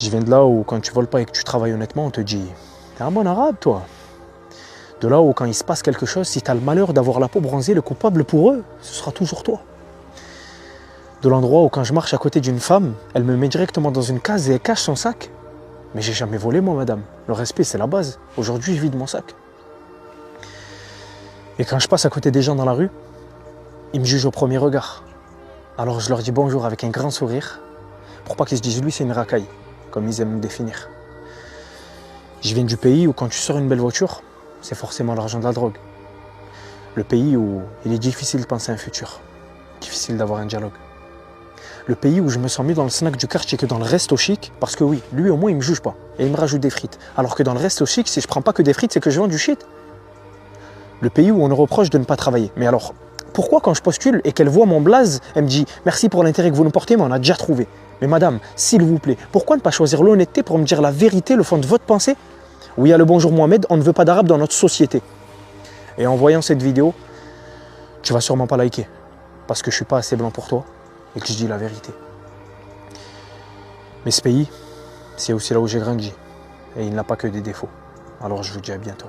Je viens de là où quand tu voles pas et que tu travailles honnêtement, on te dit « T'es un bon arabe, toi ». De là où quand il se passe quelque chose, si tu as le malheur d'avoir la peau bronzée, le coupable pour eux, ce sera toujours toi. De l'endroit où quand je marche à côté d'une femme, elle me met directement dans une case et elle cache son sac. Mais j'ai jamais volé moi, madame. Le respect, c'est la base. Aujourd'hui, je vide mon sac. Et quand je passe à côté des gens dans la rue, ils me jugent au premier regard. Alors je leur dis bonjour avec un grand sourire, pour pas qu'ils se disent lui c'est une racaille, comme ils aiment me définir. Je viens du pays où quand tu sors une belle voiture, c'est forcément l'argent de la drogue. Le pays où il est difficile de penser à un futur, difficile d'avoir un dialogue. Le pays où je me sens mieux dans le snack du quartier que dans le resto chic, parce que oui, lui au moins il me juge pas, et il me rajoute des frites. Alors que dans le resto chic, si je prends pas que des frites, c'est que je vends du shit. Le pays où on nous reproche de ne pas travailler. Mais alors, pourquoi quand je postule et qu'elle voit mon blaze, elle me dit « Merci pour l'intérêt que vous nous portez, mais on a déjà trouvé ». Mais madame, s'il vous plaît, pourquoi ne pas choisir l'honnêteté pour me dire la vérité, le fond de votre pensée? Oui, le bonjour Mohamed, on ne veut pas d'arabe dans notre société. Et en voyant cette vidéo, tu vas sûrement pas liker, parce que je suis pas assez blanc pour toi et que je dis la vérité. Mais ce pays, c'est aussi là où j'ai grandi, et il n'a pas que des défauts. Alors je vous dis à bientôt.